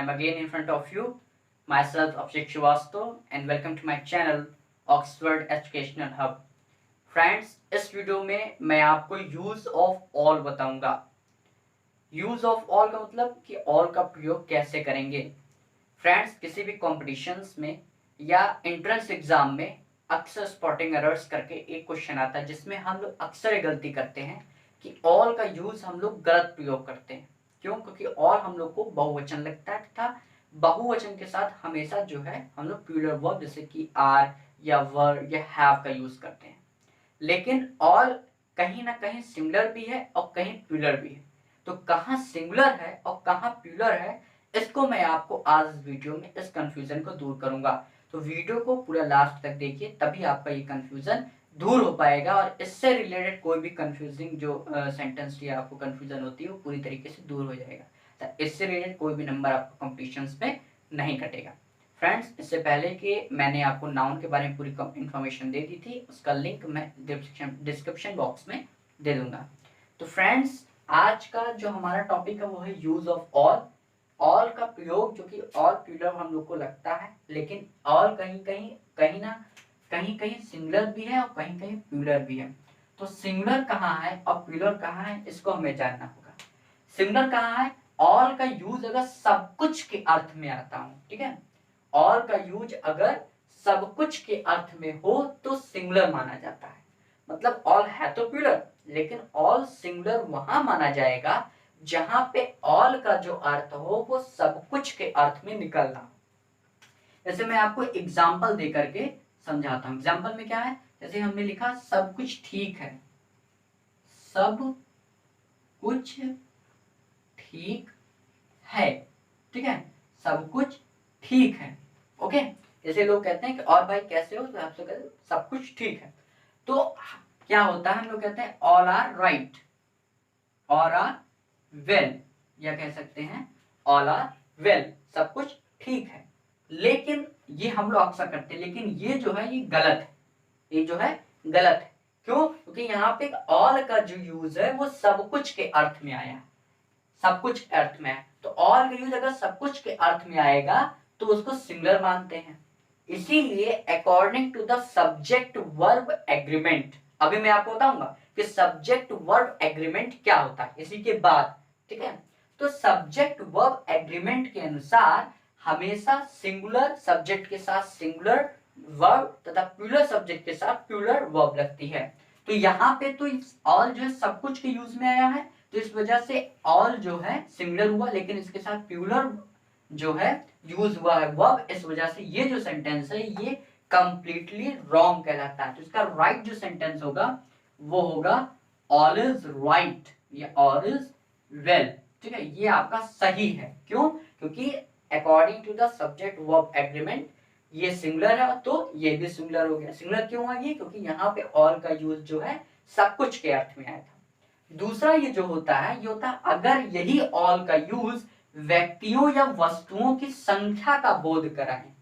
I'm again in front of you, myself Abhishek Srivastava, and welcome to my channel Oxford Educational Hub. Friends, इस video में मैं आपको use of all बताऊंगा। Use of all का मतलब कि all का प्रयोग कैसे करेंगे। फ्रेंड्स, किसी भी कॉम्पिटिशन्स में या एंट्रेंस एग्जाम में अक्सर स्पॉटिंग एरर्स करके एक क्वेश्चन आता है जिसमें हम लोग अक्सर गलती करते हैं कि ऑल का यूज हम लोग गलत प्रयोग करते हैं। क्यों? क्योंकि ऑल हम लोग को बहुवचन लगता है तथा बहुवचन के साथ हमेशा जो है हम लोग प्लूरल वर्ब जैसे कि आर या वर या हैव का यूज करते हैं। लेकिन ऑल कहीं ना कहीं सिंगुलर भी है और कहीं प्लूरल भी है। तो कहाँ सिंगुलर है और कहाँ प्लूरल है, इसको मैं आपको आज इस वीडियो में इस कंफ्यूजन को दूर करूंगा। तो वीडियो को पूरा लास्ट तक देखिए, तभी आपका ये कंफ्यूजन दूर हो पाएगा और इससे रिलेटेड कोई भी कंफ्यूजिंग जो सेंटेंस या आपको कंफ्यूजन होती है वो पूरी तरीके से दूर हो जाएगा। तो इससे रिलेटेड कोई भी नंबर आपको कॉम्पिटिशन्स में नहीं कटेगा। फ्रेंड्स, इससे पहले कि मैंने आपको नाउन के बारे में पूरी इन्फॉर्मेशन दे दी थी, उसका लिंक मैं डिस्क्रिप्शन बॉक्स में दे दूंगा। तो फ्रेंड्स, आज का जो हमारा टॉपिक है वो है यूज ऑफ ऑल। ऑल का प्रयोग जो कि ऑल प्लूरल हम लोग को लगता है, लेकिन ऑल कहीं कहीं सिंगुलर भी है और कहीं कहीं प्लूरल भी है। तो सिंगुलर कहाँ है और प्लूरल कहाँ है, इसको हमें जानना होगा। सिंगुलर कहाँ है? ऑल का यूज अगर सब कुछ के अर्थ में आता हूं, ठीक है, ऑल का यूज अगर सब कुछ के अर्थ में हो तो सिंगुलर माना जाता है। मतलब ऑल है तो प्लूरल, लेकिन ऑल सिंगुलर वहां माना जाएगा जहां पे ऑल का जो अर्थ हो वो सब कुछ के अर्थ में निकलना हो। जैसे मैं आपको एग्जाम्पल दे करके समझाता हूं। एग्जाम्पल में क्या है, जैसे हमने लिखा सब कुछ ठीक है। सब कुछ ठीक है, ठीक है, सब कुछ ठीक है। ओके, जैसे लोग कहते हैं कि और भाई कैसे हो, तो आपसे कहते हैं सब कुछ ठीक है। तो क्या होता है, हम लोग कहते हैं all are right, all are well, या कह सकते हैं ऑल आर वेल, सब कुछ ठीक है। लेकिन ये हम लोग अक्सर करते हैं, लेकिन ये जो है ये गलत है, ये जो है गलत है। क्यों? क्योंकि यहाँ पे ऑल का जो यूज है वो सब कुछ के अर्थ में आया है, सब कुछ अर्थ में है। तो ऑल का यूज अगर सब कुछ के अर्थ में आएगा तो उसको सिंगुलर मानते हैं। इसीलिए according to the subject verb agreement, अभी मैं आपको बताऊंगा कि सब्जेक्ट वर्ब एग्रीमेंट क्या होता है इसी के बाद, ठीक है। तो सब्जेक्ट वर्ब एग्रीमेंट के अनुसार हमेशा सिंगुलर सब्जेक्ट के साथ सिंगुलर वर्ब तथा प्लूरल सब्जेक्ट के साथ प्लूरल वर्ब लगती है। तो यहाँ पे तो ऑल जो है सब कुछ के यूज में आया है, तो इस वजह से ऑल जो है सिंगुलर हुआ, लेकिन इसके साथ प्लूरल जो है यूज हुआ है वर्ब। इस वजह से ये जो सेंटेंस है ये कंप्लीटली रॉन्ग कहलाता है। तो इसका राइट जो सेंटेंस होगा वो होगा ऑल इज राइट या ऑल इज वेल, ठीक है, ये आपका सही है। क्यों? क्योंकि according to the subject verb agreement ये सिंगुलर है तो ये भी सिंगुलर हो गया। सिंगुलर क्यों है ये? क्योंकि यहाँ पे ऑल का यूज जो है सब कुछ के अर्थ में आया था। दूसरा ये जो होता है ये होता है अगर यही ऑल का यूज व्यक्तियों या वस्तुओं की संख्या का बोध कराएं,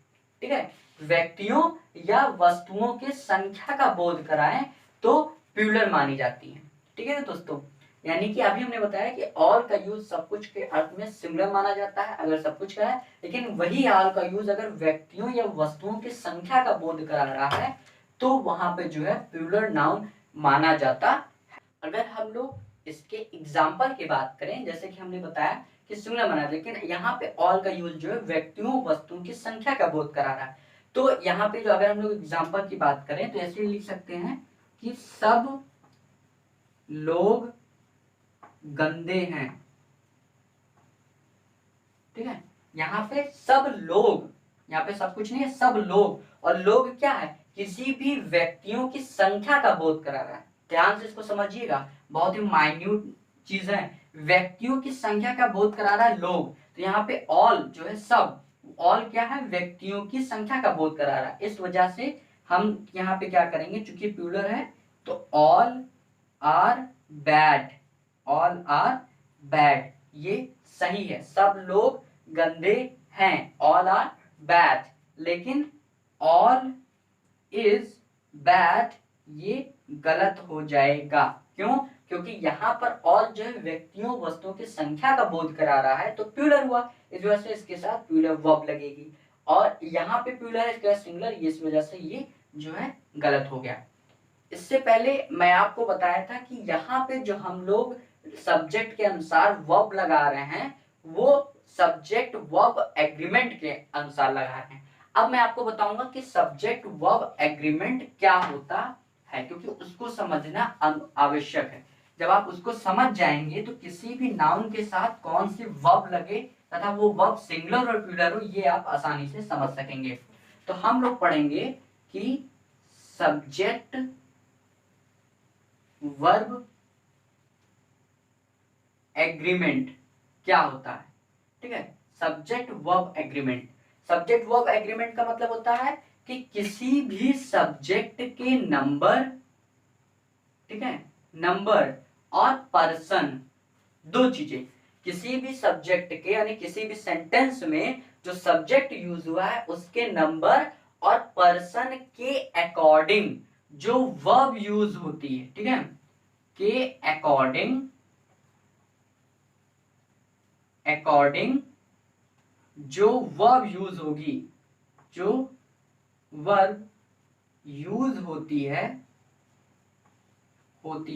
ठीक है, व्यक्तियों या वस्तुओं की संख्या का बोध कराएं तो प्लूरल मानी जाती है, ठीक है दोस्तों। यानी कि अभी हमने बताया कि ऑल का यूज सब कुछ के अर्थ में सिंगुलर माना जाता है अगर सब कुछ का है, लेकिन वही ऑल का यूज अगर व्यक्तियों या वस्तुओं की संख्या का बोध करा रहा है तो वहां पे जो है प्लूरल नाउन माना जाता है। अगर हम लोग इसके एग्जाम्पल की बात करें, जैसे कि हमने बताया कि सिंगुलर माना, लेकिन यहाँ पे ऑल का यूज जो है व्यक्तियों वस्तुओं की संख्या का बोध करा रहा है। तो यहाँ पे जो अगर हम लोग एग्जाम्पल की बात करें तो ऐसे लिख सकते हैं कि सब लोग गंदे हैं, ठीक है। यहाँ पे सब लोग, यहाँ पे सब कुछ नहीं है, सब लोग, और लोग क्या है, किसी भी व्यक्तियों की संख्या का बोध करा रहा है। ध्यान से इसको समझिएगा, बहुत ही माइन्यूट चीज है। व्यक्तियों की संख्या का बोध करा रहा है लोग, तो यहाँ पे ऑल जो है सब, ऑल क्या है, व्यक्तियों की संख्या का बोध करा रहा है। इस वजह से हम यहाँ पे क्या करेंगे, चूंकि प्लूरल है तो all are bad, all are bad ये सही है। सब लोग गंदे हैं, ऑल आर बैड, लेकिन ऑल इज बैड ये गलत हो जाएगा। क्यों? क्योंकि यहाँ पर और जो है व्यक्तियों वस्तुओं की संख्या का बोध करा रहा है तो प्लूरल हुआ, इस वजह से इसके साथ प्लूरल वर्ब लगेगी। और यहाँ पे प्लूरल है, इसके साथ सिंगुलर, इस वजह से ये जो है गलत हो गया। इससे पहले मैं आपको बताया था कि यहाँ पे जो हम लोग सब्जेक्ट के अनुसार वर्ब लगा रहे हैं वो सब्जेक्ट वर्ब एग्रीमेंट के अनुसार लगा रहे हैं। अब मैं आपको बताऊंगा कि सब्जेक्ट वर्ब एग्रीमेंट क्या होता है, क्योंकि उसको समझना आवश्यक है। जब आप उसको समझ जाएंगे तो किसी भी नाउन के साथ कौन सी वर्ब लगे तथा वो वर्ब सिंगुलर और प्लूरल हो ये आप आसानी से समझ सकेंगे। तो हम लोग पढ़ेंगे कि सब्जेक्ट वर्ब एग्रीमेंट क्या होता है। ठीक है, subject verb agreement. Subject verb agreement का मतलब होता है कि किसी भी सब्जेक्ट के नंबर, ठीक है, नंबर और पर्सन, दो चीजें, किसी भी सब्जेक्ट के यानी किसी भी सेंटेंस में जो सब्जेक्ट यूज हुआ है उसके नंबर और पर्सन के अकॉर्डिंग जो वर्ब यूज होती है, ठीक है, के अकॉर्डिंग जो वर्ब यूज होगी, जो वर्ब यूज होती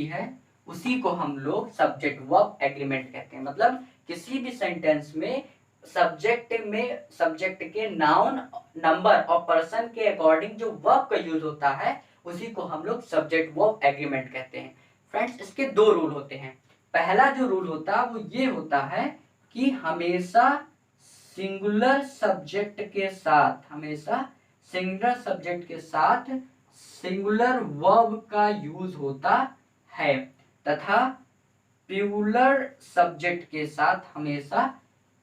है उसी को हम लोग सब्जेक्ट वर्ब एग्रीमेंट कहते हैं। मतलब किसी भी सेंटेंस में सब्जेक्ट के नाउन, नंबर और पर्सन के अकॉर्डिंग जो वर्ब का यूज होता है उसी को हम लोग सब्जेक्ट वर्ब एग्रीमेंट कहते हैं। फ्रेंड्स, इसके दो रूल होते हैं। पहला जो रूल होता है वो ये होता है कि हमेशा सिंगुलर सब्जेक्ट के साथ सिंगुलर वर्ब का यूज होता है तथा प्लूरल सब्जेक्ट के साथ हमेशा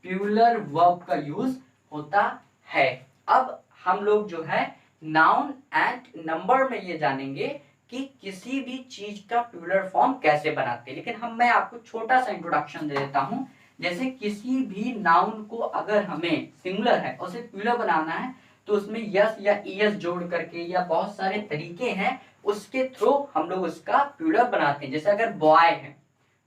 प्लूरल वर्ब का यूज होता है। अब हम लोग जो है नाउन एंड नंबर में ये जानेंगे कि किसी भी चीज का प्लूरल फॉर्म कैसे बनाते हैं। लेकिन मैं आपको छोटा सा इंट्रोडक्शन दे देता हूं। जैसे किसी भी नाउन को अगर हमें सिंगुलर है और उसे प्लूरल बनाना है तो उसमें यस या ईएस जोड़ करके या बहुत सारे तरीके हैं उसके थ्रू हम लोग उसका प्लूरल बनाते हैं। जैसे अगर बॉय है,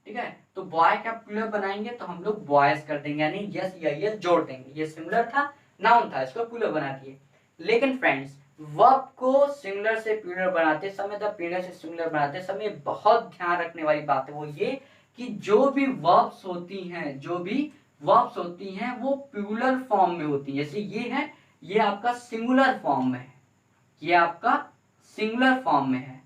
ठीक है, तो बॉय का प्लूरल बनाएंगे तो हम लोग बॉयज कर देंगे, यानी यस या ईएस जोड़ देंगे। ये सिंगुलर था, नाउन था, इसको प्लूरल बना दिए। लेकिन फ्रेंड्स, वर्ब को सिंगुलर से प्लूरल बनाते समय, प्लूरल से सिंगुलर बनाते समय बहुत ध्यान रखने वाली बात है वो ये कि जो भी वर्ब्स होती हैं वो प्लूरल फॉर्म में होती है। जैसे ये है, ये आपका सिंगुलर फॉर्म में है, ये आपका सिंगुलर फॉर्म में है,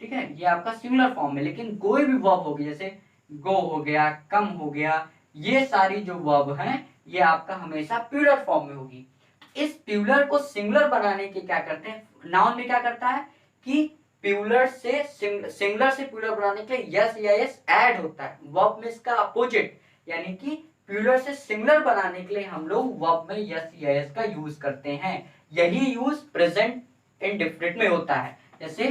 ठीक है, ये आपका सिंगुलर फॉर्म में। लेकिन कोई भी वर्ब होगी, जैसे गो हो गया, कम हो गया, ये सारी जो वर्ब हैं ये आपका हमेशा प्लूरल फॉर्म में होगी। इस प्लूरल को सिंगुलर बनाने के क्या करते हैं, नाउन में क्या करता है कि प्लूरल से सिंगुलर से प्लूरल बनाने के लिए यस या एस ऐड होता है। वर्ब में इसका अपोजिट, यानी कि प्लूरल से सिंगुलर बनाने के लिए हम लोग वर्ब में यस या एस का यूज करते हैं। यही यूज प्रेजेंट इंडेफिनिट में होता है। जैसे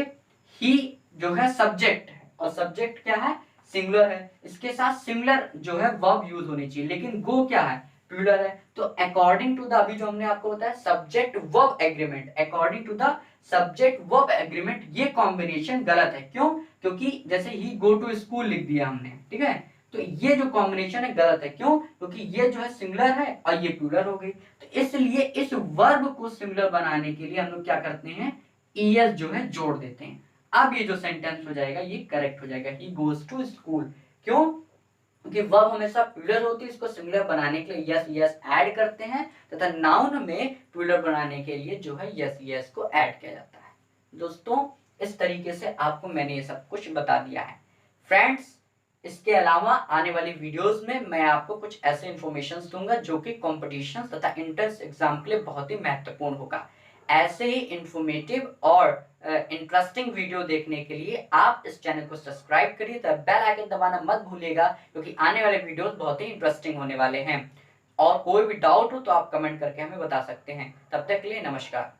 ही जो है सब्जेक्ट है और सब्जेक्ट क्या है, सिंगुलर है, इसके साथ सिंगुलर जो है वर्ब यूज होनी चाहिए। लेकिन गो क्या है, प्लूरल है, तो अकॉर्डिंग टू द, अभी जो हमने आपको बताया subject verb agreement, according to the subject verb agreement, ये कॉम्बिनेशन गलत है। क्यों? क्योंकि जैसे ही गो टू स्कूल लिख दिया हमने, ठीक है, तो ये जो कॉम्बिनेशन है गलत है। क्यों? क्योंकि ये जो है सिंगुलर है और ये प्लूरल हो गई। तो इसलिए इस वर्ब को सिंगुलर बनाने के लिए हम लोग क्या करते हैं, ईएस जो है जोड़ देते हैं। अब ये जो सेंटेंस हो जाएगा ये करेक्ट हो जाएगा, ही गोज टू स्कूल। क्यों? क्योंकि वर्ब हमेशा प्लूरल होती है, इसको सिंगुलर बनाने के लिए यस यस ऐड करते हैं तथा नाउन में प्लूरल बनाने के लिए जो है यस यस को ऐड किया जाता है। दोस्तों, इस तरीके से आपको मैंने ये सब कुछ बता दिया है। फ्रेंड्स, इसके अलावा आने वाली वीडियोस में मैं आपको कुछ ऐसे इंफॉर्मेशन दूंगा जो कि कॉम्पिटिशन तथा एंट्रेंस एग्जाम के लिए बहुत ही महत्वपूर्ण होगा। ऐसे ही इंफॉर्मेटिव और इंटरेस्टिंग वीडियो देखने के लिए आप इस चैनल को सब्सक्राइब करिए तथा बेल आइकन दबाना मत भूलिएगा, क्योंकि आने वाले वीडियोस बहुत ही इंटरेस्टिंग होने वाले हैं। और कोई भी डाउट हो तो आप कमेंट करके हमें बता सकते हैं। तब तक के लिए नमस्कार।